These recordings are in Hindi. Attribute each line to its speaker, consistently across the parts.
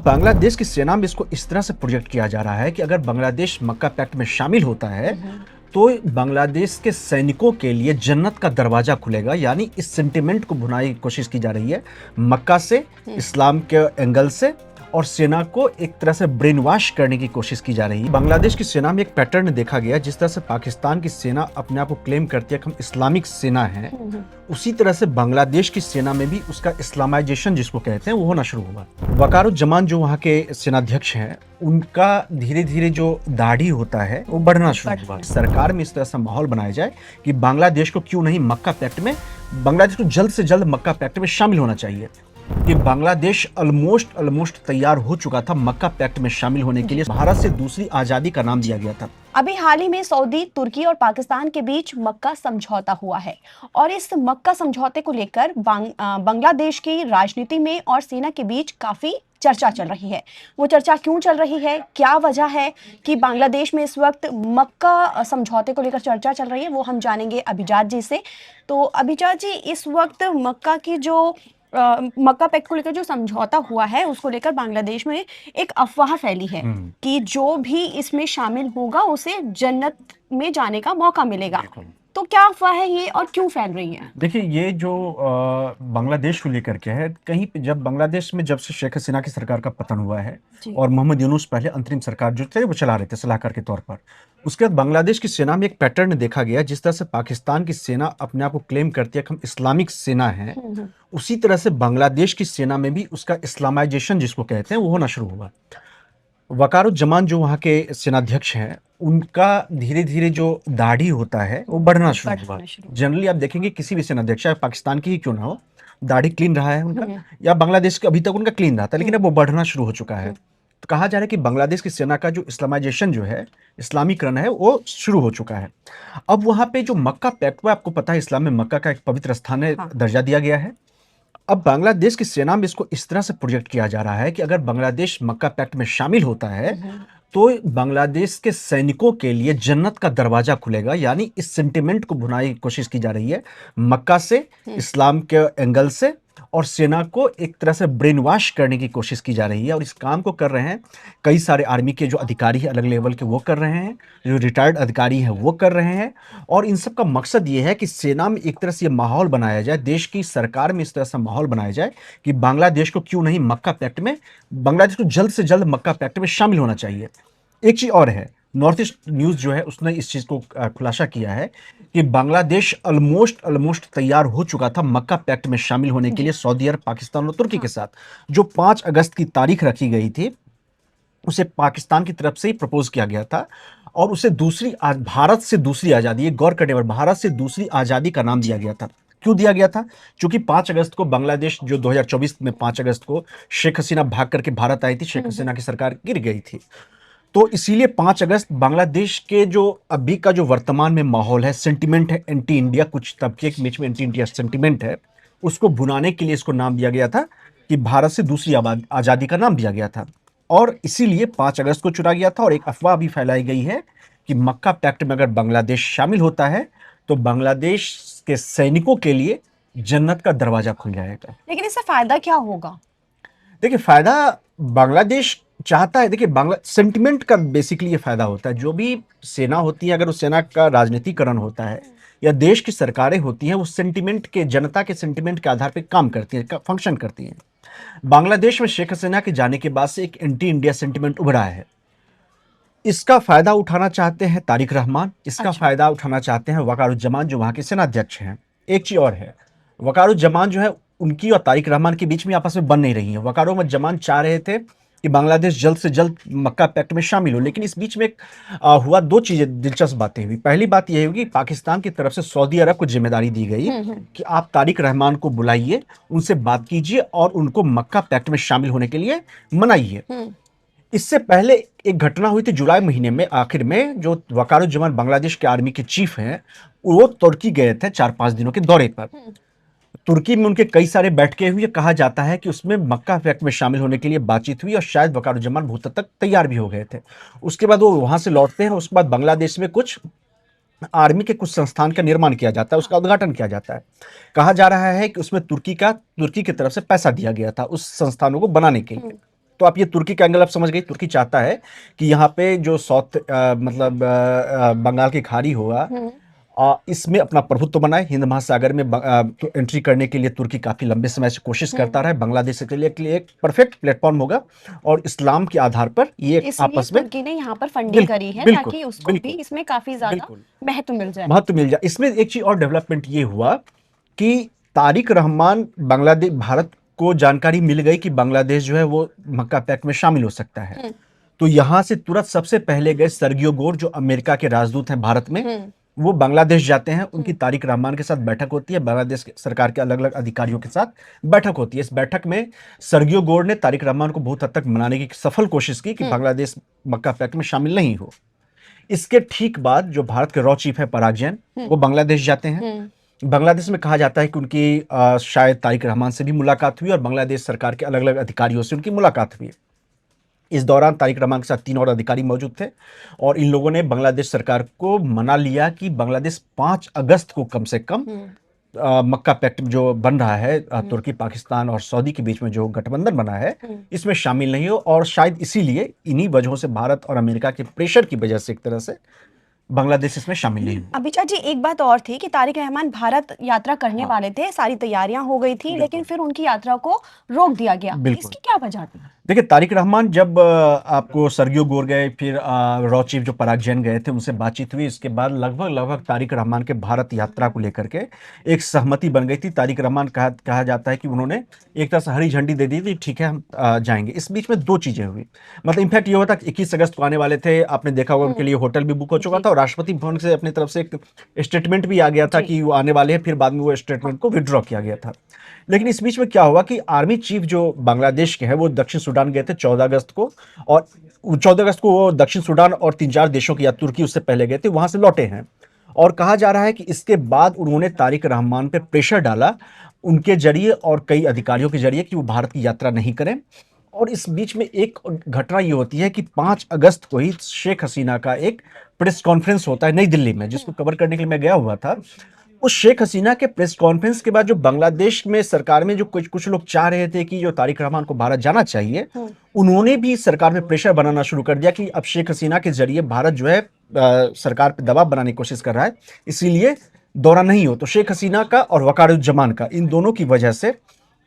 Speaker 1: बांग्लादेश की सेना में इसको इस तरह से प्रोजेक्ट किया जा रहा है कि अगर बांग्लादेश मक्का पैक्ट में शामिल होता है तो बांग्लादेश के सैनिकों के लिए जन्नत का दरवाजा खुलेगा। यानी इस सेंटिमेंट को भुनाने की कोशिश की जा रही है मक्का से, इस्लाम के एंगल से, और सेना को एक तरह से ब्रेन वॉश करने की कोशिश की जा रही है। बांग्लादेश की सेना में एक पैटर्न देखा गया, जिस तरह से पाकिस्तान की सेना अपने आप को क्लेम करती है कि हम इस्लामिक सेना हैं, उसी तरह से बांग्लादेश की सेना में भी उसका इस्लामाइजेशन जिसको कहते हैं वो होना शुरू हुआ। वकारुज्जमान जो वहाँ के सेनाध्यक्ष हैं, उनका धीरे धीरे जो दाढ़ी होता है वो बढ़ना शुरू हुआ। सरकार में इस तरह से माहौल बनाया जाए कि बांग्लादेश को क्यों नहीं मक्का पैक्ट में, बांग्लादेश को जल्द से जल्द मक्का पैक्ट में शामिल होना चाहिए। कि बांग्लादेश ऑलमोस्ट तैयार हो चुका था मक्का पैक्ट में शामिल होने के लिए। भारत से दूसरी आजादी का नाम दिया गया था।
Speaker 2: अभी हाल ही में सऊदी, तुर्की और पाकिस्तान के बीच मक्का समझौता हुआ है और इस मक्का समझौते को लेकर बांग्लादेश की राजनीति में और सेना के बीच काफी चर्चा चल रही है। वो चर्चा क्यों चल रही है, क्या वजह है कि बांग्लादेश में इस वक्त मक्का समझौते को लेकर चर्चा चल रही है, वो हम जानेंगे अभिजात जी से। तो अभिजात जी, इस वक्त मक्का की जो मक्का पैक्ट को लेकर जो समझौता हुआ है उसको लेकर बांग्लादेश में एक अफवाह फैली है कि जो भी इसमें शामिल होगा उसे जन्नत में जाने का मौका मिलेगा। तो क्या अफवाह है ये और क्यों फैल रही है?
Speaker 1: देखिए, ये जो बांग्लादेश को लेकर के है, कहीं पे जब बांग्लादेश में जब से शेख हसीना की सरकार का पतन हुआ है और मोहम्मद यूनुस पहले अंतरिम सरकार जो थे वो चला रहे थे सलाहकार के तौर पर, उसके बाद बांग्लादेश की सेना में एक पैटर्न देखा गया। जिस तरह से पाकिस्तान की सेना अपने आप को क्लेम करती है कि हम इस्लामिक सेना हैं, उसी तरह से बांग्लादेश की सेना में भी उसका इस्लामाइजेशन जिसको कहते हैं वो होना शुरू हुआ। वकारुज्जमान जो वहाँ के सेनाध्यक्ष हैं, उनका धीरे धीरे जो दाढ़ी होता है वो बढ़ना शुरू हुआ। जनरली आप देखेंगे किसी भी सेनाध्यक्ष, चाहे पाकिस्तान की ही क्यों ना हो, दाढ़ी क्लीन रहा है उनका, या बांग्लादेश का अभी तक उनका क्लीन रहा था, लेकिन अब वो बढ़ना शुरू हो चुका है। तो कहा जा रहा है कि बांग्लादेश की सेना का जो इस्लामाइजेशन जो है, इस्लामीकरण है, वो शुरू हो चुका है। अब वहाँ पे जो मक्का पैक्ट हुआ, आपको पता है इस्लाम में मक्का का एक पवित्र स्थान है, दर्जा दिया गया है। अब बांग्लादेश की सेना में इसको इस तरह से प्रोजेक्ट किया जा रहा है कि अगर बांग्लादेश मक्का पैक्ट में शामिल होता है तो बांग्लादेश के सैनिकों के लिए जन्नत का दरवाजा खुलेगा। यानी इस सेंटिमेंट को भुनाने की कोशिश की जा रही है मक्का से, इस्लाम के एंगल से, और सेना को एक तरह से ब्रेन वॉश करने की कोशिश की जा रही है। और इस काम को कर रहे हैं कई सारे आर्मी के जो अधिकारी हैं अलग लेवल के, वो कर रहे हैं, जो रिटायर्ड अधिकारी हैं वो कर रहे हैं। और इन सब का मकसद ये है कि सेना में एक तरह से ये माहौल बनाया जाए, देश की सरकार में इस तरह से माहौल बनाया जाए कि बांग्लादेश को क्यों नहीं मक्का पैक्ट में, बांग्लादेश को जल्द से जल्द मक्का पैक्ट में शामिल होना चाहिए। एक चीज और है, नॉर्थ ईस्ट न्यूज जो है उसने इस चीज को खुलासा किया है कि बांग्लादेश ऑलमोस्ट तैयार हो चुका था मक्का पैक्ट में शामिल होने के लिए सऊदी अरब, पाकिस्तान और तुर्की के साथ। जो 5 अगस्त की तारीख रखी गई थी उसे पाकिस्तान की तरफ से ही प्रपोज किया गया था, और उसे भारत से दूसरी आजादी, ये गौर करने पर भारत से दूसरी आजादी का नाम दिया गया था। क्यों दिया गया था? क्योंकि 5 अगस्त को बांग्लादेश, जो 2024 में 5 अगस्त को शेख हसीना भाग करके भारत आई थी, शेख हसीना की सरकार गिर गई थी, तो इसीलिए 5 अगस्त बांग्लादेश के जो अभी का जो वर्तमान में माहौल है, सेंटिमेंट है एंटी इंडिया, कुछ तबके के बीच में एंटी इंडिया सेंटिमेंट है, उसको भुनाने के लिए इसको नाम दिया गया था कि भारत से दूसरी आजादी का नाम दिया गया था। और इसीलिए 5 अगस्त को चुना गया था। और एक अफवाह भी फैलाई गई है कि मक्का पैक्ट में अगर बांग्लादेश शामिल होता है तो बांग्लादेश के सैनिकों के लिए जन्नत का दरवाजा खुल जाएगा।
Speaker 2: लेकिन इससे फायदा क्या होगा?
Speaker 1: देखिए, फायदा बांग्लादेश चाहता है, देखिए सेंटिमेंट का बेसिकली ये फायदा होता है। जो भी सेना होती है, अगर उस सेना का राजनीतिकरण होता है या देश की सरकारें होती हैं, वो सेंटिमेंट के, जनता के सेंटिमेंट के आधार पर काम करती हैं, फंक्शन करती हैं। बांग्लादेश में शेख हसीना के जाने के बाद से एक एंटी इंडिया सेंटिमेंट उभरा है। इसका फायदा उठाना चाहते हैं तारिक रहमान, इसका फायदा उठाना चाहते हैं वकारुज्जमान जो वहां के सेनाध्यक्ष हैं। एक चीज और है, वकारुज्जमान जो है उनकी और तारिक रहमान के बीच में आपस में बन नहीं रही है। वकारुज्जमान चाह रहे थे कि बांग्लादेश जल्द से जल्द मक्का पैक्ट में शामिल हो, लेकिन इस बीच में हुआ 2 चीजें, दिलचस्प बातें हुई। पहली बात यह होगी, पाकिस्तान की तरफ से सऊदी अरब को जिम्मेदारी दी गई कि आप तारिक रहमान को बुलाइए, उनसे बात कीजिए और उनको मक्का पैक्ट में शामिल होने के लिए मनाइए। इससे पहले एक घटना हुई थी जुलाई महीने में आखिर में, जो वकारुज्जमान बांग्लादेश के आर्मी के चीफ हैं, वो तुर्की गए थे 4-5 दिनों के दौरे पर। तुर्की में उनके कई सारे बैठकें हुई। कहा जाता है कि उसमें मक्का पैक्ट में शामिल होने के लिए बातचीत हुई और शायद वकारुज्जमान बहुत हद तक तैयार भी हो गए थे। उसके बाद वो वहां से लौटते हैं, उसके बाद बांग्लादेश में कुछ आर्मी के कुछ संस्थान का निर्माण किया जाता है, उसका उद्घाटन किया जाता है। कहा जा रहा है कि उसमें तुर्की की तरफ से पैसा दिया गया था उस संस्थानों को बनाने के लिए। तो आप ये तुर्की का एंगल आप समझ गई। तुर्की चाहता है कि यहाँ पे जो साउथ मतलब बंगाल की खाड़ी होगा, इसमें अपना प्रभुत्व बनाए। हिंद महासागर में तो एंट्री करने के लिए तुर्की काफी लंबे समय से कोशिश करता रहा है। बांग्लादेश के लिए एक परफेक्ट प्लेटफॉर्म होगा और इस्लाम के आधार पर ये
Speaker 2: इसलिए
Speaker 1: आपस में
Speaker 2: तुर्की ने यहाँ पर फंडिंग
Speaker 1: बिल्कुल
Speaker 2: करी है
Speaker 1: बिल्कुल
Speaker 2: ताकि उसको भी
Speaker 1: बिल्कुल
Speaker 2: इसमें काफी ज्यादा
Speaker 1: बिल्कुल
Speaker 2: महत्व मिल जाए।
Speaker 1: महत्व मिल जाए। इसमें एक चीज और डेवलपमेंट ये हुआ कि तारिक रहमान बांग्लादेश भारत को जानकारी मिल गई कि बांग्लादेश जो है वो मक्का पैक्ट में शामिल हो सकता है। तो यहां से तुरंत सबसे पहले गए सर्गियो गोर, जो अमेरिका के राजदूत हैं भारत में, वो बांग्लादेश जाते हैं। उनकी तारिक रहमान के साथ बैठक होती है, बांग्लादेश सरकार के अलग अलग अधिकारियों के साथ बैठक होती है। इस बैठक में सर्गियो गोर ने तारिक रहमान को बहुत हद तक मनाने की सफल कोशिश की कि बांग्लादेश मक्का पैक्ट में शामिल नहीं हो। इसके ठीक बाद जो भारत के रॉ चीफ है पराग जैन, वो बांग्लादेश जाते हैं। बांग्लादेश में कहा जाता है कि उनकी शायद तारिक रहमान से भी मुलाकात हुई और बांग्लादेश सरकार के अलग अलग अधिकारियों से उनकी मुलाकात हुई। इस दौरान तारिक रहमान के साथ 3 और अधिकारी मौजूद थे और इन लोगों ने बांग्लादेश सरकार को मना लिया कि बांग्लादेश 5 अगस्त को कम से कम मक्का पैक्ट जो बन रहा है तुर्की, पाकिस्तान और सऊदी के बीच में जो गठबंधन बना है, इसमें शामिल नहीं हो। और शायद इसीलिए इन्हीं वजहों से भारत और अमेरिका के प्रेशर की वजह से एक तरह से बांग्लादेश इसमें शामिल नहीं हुआ।
Speaker 2: अभिचा जी, एक बात और थी कि तारिक रहमान भारत यात्रा करने वाले थे, सारी तैयारियां हो गई थी, लेकिन फिर उनकी यात्रा को रोक दिया गया।
Speaker 1: बिल्कुल।
Speaker 2: इसकी क्या वजह थी?
Speaker 1: देखिए, तारिक रहमान जब आपको सर्गियो गोर गए, फिर रॉ चीफ जो पराग जैन गए थे, उनसे बातचीत हुई। इसके बाद लगभग तारिक रहमान के भारत यात्रा को लेकर के एक सहमति बन गई थी। तारिक रहमान कहा जाता है कि उन्होंने एक तरह से हरी झंडी दे दी थी, ठीक है हम जाएंगे। इस बीच में 2 चीजें हुई। मतलब इनफैक्ट ये हुआ था कि 21 अगस्त को आने वाले थे, आपने देखा होगा उनके लिए होटल भी बुक हो चुका था और राष्ट्रपति भवन से अपनी तरफ से एक स्टेटमेंट भी आ गया था कि वो आने वाले हैं। फिर बाद में वो स्टेटमेंट को विड्रॉ किया गया था। लेकिन इस बीच में क्या हुआ कि आर्मी चीफ जो बांग्लादेश के हैं वो दक्षिण सूडान गए थे 14 अगस्त को, और 14 अगस्त को वो दक्षिण सूडान और 3-4 देशों की, या तुर्की उससे पहले गए थे, वहां से लौटे हैं। और कहा जा रहा है कि इसके बाद उन्होंने तारिक रहमान पे प्रेशर डाला उनके जरिए और कई अधिकारियों के जरिए कि वो भारत की यात्रा नहीं करें। और इस बीच में एक घटना ये होती है कि 5 अगस्त को ही शेख हसीना का एक प्रेस कॉन्फ्रेंस होता है नई दिल्ली में, जिसको कवर करने के लिए मैं गया हुआ था। उस शेख हसीना के प्रेस कॉन्फ्रेंस के बाद जो बांग्लादेश में सरकार में जो कुछ लोग चाह रहे थे कि जो तारिक रहमान को भारत जाना चाहिए, उन्होंने भी सरकार में प्रेशर बनाना शुरू कर दिया कि अब शेख हसीना के जरिए भारत जो है सरकार पे दबाव बनाने की कोशिश कर रहा है, इसीलिए दौरा नहीं हो। तो शेख हसीना का और वकारुज्जमान का, इन दोनों की वजह से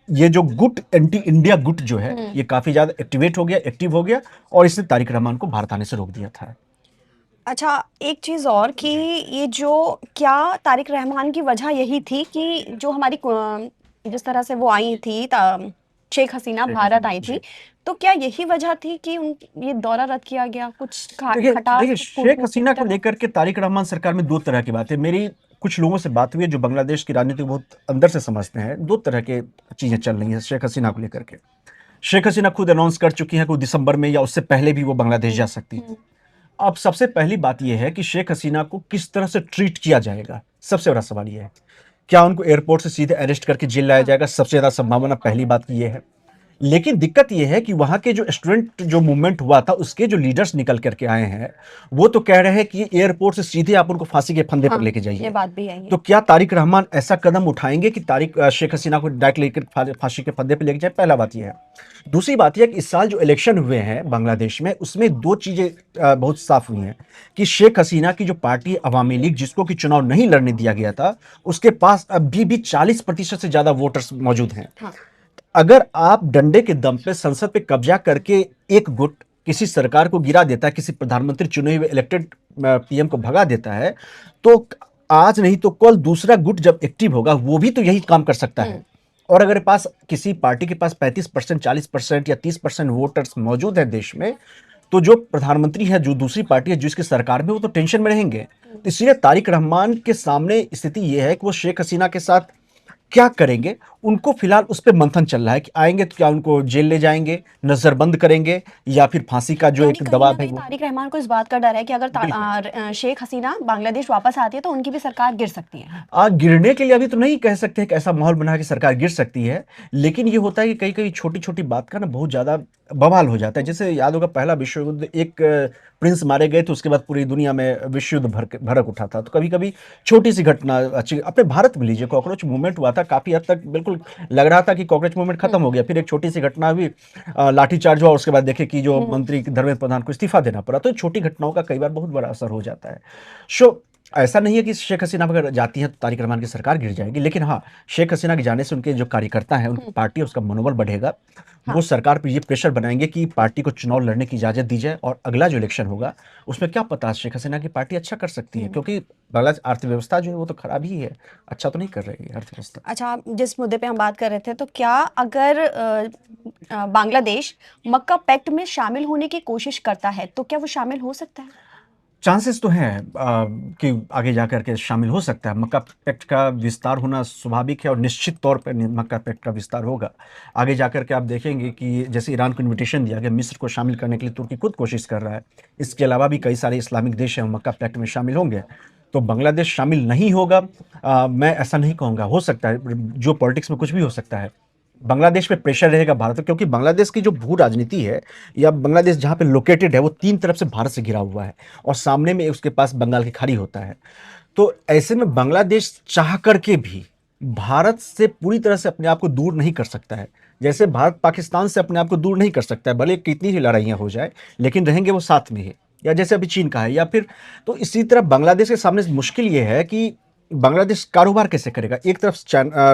Speaker 1: ये जो गुट, एंटी इंडिया गुट जो है, ये काफी ज्यादा एक्टिव हो गया और इसने तारिक रहमान को भारत आने से रोक दिया था।
Speaker 2: अच्छा, एक चीज और कि ये जो क्या तारिक रहमान की वजह यही थी कि जो हमारी जिस तरह से वो आई थी, शेख हसीना भारत आई थी, तो क्या यही वजह थी कि ये दौरा रद्द किया गया? कुछ
Speaker 1: देखिए, शेख हसीना को लेकर के तारिक रहमान सरकार में 2 तरह की बात है। मेरी कुछ लोगों से बात हुई है जो बांग्लादेश की राजनीति बहुत अंदर से समझते हैं। 2 तरह के चीजें चल रही हैं शेख हसीना को लेकर के। शेख हसीना खुद अनाउंस कर चुकी है कि दिसंबर में या उससे पहले भी वो बांग्लादेश जा सकती है। अब सबसे पहली बात यह है कि शेख हसीना को किस तरह से ट्रीट किया जाएगा, सबसे बड़ा सवाल यह है। क्या उनको एयरपोर्ट से सीधे अरेस्ट करके जेल लाया जाएगा? सबसे ज्यादा संभावना पहली बात की यह है। लेकिन दिक्कत यह है कि वहां के जो स्टूडेंट जो मूवमेंट हुआ था, उसके जो लीडर्स निकल करके आए हैं, वो तो कह रहे हैं कि एयरपोर्ट से सीधे आप उनको फांसी के फंदे पर लेके जाइए।
Speaker 2: ये बात भी है।
Speaker 1: तो क्या तारिक रहमान ऐसा कदम उठाएंगे कि शेख हसीना को डायरेक्ट लेकर फांसी के फंदे पर लेके जाए? पहला बात यह है। दूसरी बात यह कि इस साल जो इलेक्शन हुए हैं बांग्लादेश में, उसमें 2 चीजें बहुत साफ हुई हैं कि शेख हसीना की जो पार्टी अवामी लीग, जिसको कि चुनाव नहीं लड़ने दिया गया था, उसके पास अभी भी 40% से ज्यादा वोटर्स मौजूद हैं। अगर आप डंडे के दम पे संसद पे कब्जा करके एक गुट किसी सरकार को गिरा देता है, किसी प्रधानमंत्री चुने हुए इलेक्टेड पीएम को भगा देता है, तो आज नहीं तो कल दूसरा गुट जब एक्टिव होगा, वो भी तो यही काम कर सकता है। और अगर पास किसी पार्टी के पास 35%, 40% या 30% वोटर्स मौजूद है देश में, तो जो प्रधानमंत्री है, जो दूसरी पार्टी है जिसकी सरकार में, वो तो टेंशन में रहेंगे। तो इसलिए तारिक रहमान के सामने स्थिति यह है कि वो शेख हसीना के साथ क्या करेंगे। उनको फिलहाल उस पर मंथन चल रहा है कि आएंगे तो क्या उनको जेल ले जाएंगे, नजरबंद करेंगे, या फिर फांसी का जो एक दबाव है वो।
Speaker 2: तारिक रहमान को इस बात का डर है कि अगर शेख हसीना बांग्लादेश वापस आती है तो उनकी भी सरकार गिर सकती है।
Speaker 1: गिरने के लिए अभी तो नहीं कह सकते कि ऐसा माहौल बना कि सरकार गिर सकती है, लेकिन ये होता है कि कई छोटी छोटी बात का ना बहुत ज्यादा बवाल हो जाता है। जैसे याद होगा पहला विश्व युद्ध, एक प्रिंस मारे गए थे, उसके बाद पूरी दुनिया में विश्व युद्ध भड़क उठा था। तो कभी-कभी छोटी-सी घटना अच्छी, अपने भारत में लीजिए कॉकरोच मूवमेंट हुआ था, काफ़ी हद तक बिल्कुल लग रहा था कि कॉकरोच मूवमेंट खत्म हो गया। फिर एक छोटी-सी घटना हुई, लाठीचार्ज हुआ, उसके बाद देखें कि जो मंत्री धर्मेंद्र प्रधान को इस्तीफा देना पड़ा। तो छोटी घटनाओं का कई बार बहुत बड़ा असर हो जाता है। सो ऐसा नहीं है कि शेख हसीना अगर जाती हैं तो तारिक रहमान की सरकार गिर जाएगी, लेकिन हाँ, शेख हसीना के जाने से उनके जो कार्यकर्ता हैं, उनकी पार्टी है, उसका मनोबल बढ़ेगा।
Speaker 2: हाँ।
Speaker 1: वो सरकार पे ये प्रेशर बनाएंगे कि पार्टी को चुनाव लड़ने की इजाजत दी जाए, और अगला जो इलेक्शन होगा उसमें क्या पता शेख हसीना की पार्टी अच्छा कर सकती है, क्योंकि बांग्लादेश अर्थव्यवस्था जो है वो तो खराब ही है, अच्छा तो नहीं कर रही है अर्थव्यवस्था।
Speaker 2: अच्छा, जिस मुद्दे पे हम बात कर रहे थे, तो क्या अगर बांग्लादेश मक्का पैक्ट में शामिल होने की कोशिश करता है तो क्या वो शामिल हो सकता है?
Speaker 1: चांसेस तो हैं कि आगे जाकर के शामिल हो सकता है। मक्का पैक्ट का विस्तार होना स्वाभाविक है, और निश्चित तौर पर मक्का पैक्ट का विस्तार होगा। आगे जाकर के आप देखेंगे कि जैसे ईरान को इन्विटेशन दिया गया, मिस्र को शामिल करने के लिए तुर्की खुद कोशिश कर रहा है। इसके अलावा भी कई सारे इस्लामिक देश हैं, वो मक्का पैक्ट में शामिल होंगे। तो बांग्लादेश शामिल नहीं होगा, मैं ऐसा नहीं कहूँगा, हो सकता है, जो पॉलिटिक्स में कुछ भी हो सकता है। बांग्लादेश पे प्रेशर रहेगा भारत पे, क्योंकि बांग्लादेश की जो भू राजनीति है, या बांग्लादेश जहाँ पे लोकेटेड है, वो 3 तरफ से भारत से घिरा हुआ है, और सामने में उसके पास बंगाल की खाड़ी होता है। तो ऐसे में बांग्लादेश चाह करके भी भारत से पूरी तरह से अपने आप को दूर नहीं कर सकता है। जैसे भारत पाकिस्तान से अपने आप को दूर नहीं कर सकता है, भले कितनी ही लड़ाइयाँ हो जाए, लेकिन रहेंगे वो साथ में ही। या जैसे अभी चीन का है, या फिर तो इसी तरह बांग्लादेश के सामने मुश्किल ये है कि बांग्लादेश कारोबार कैसे करेगा। एक तरफ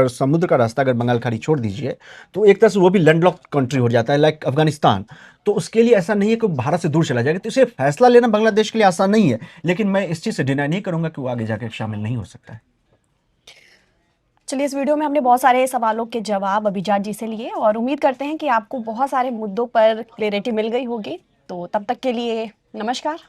Speaker 1: समुद्र का रास्ता अगर बंगाल खाड़ी छोड़ दीजिए, तो एक तरफ से वो भी लैंडलॉक्ड कंट्री हो जाता है, लाइक अफगानिस्तान। तो उसके लिए ऐसा नहीं है कि भारत से दूर चला जाएगा, तो इसे फैसला लेना बांग्लादेश के लिए आसान नहीं है, लेकिन मैं इस चीज़ से डिनाई नहीं करूंगा कि वो आगे जाकर शामिल नहीं हो सकता है।
Speaker 2: चलिए, इस वीडियो में हमने बहुत सारे सवालों के जवाब अभिजात जी से लिए और उम्मीद करते हैं कि आपको बहुत सारे मुद्दों पर क्लैरिटी मिल गई होगी। तो तब तक के लिए नमस्कार।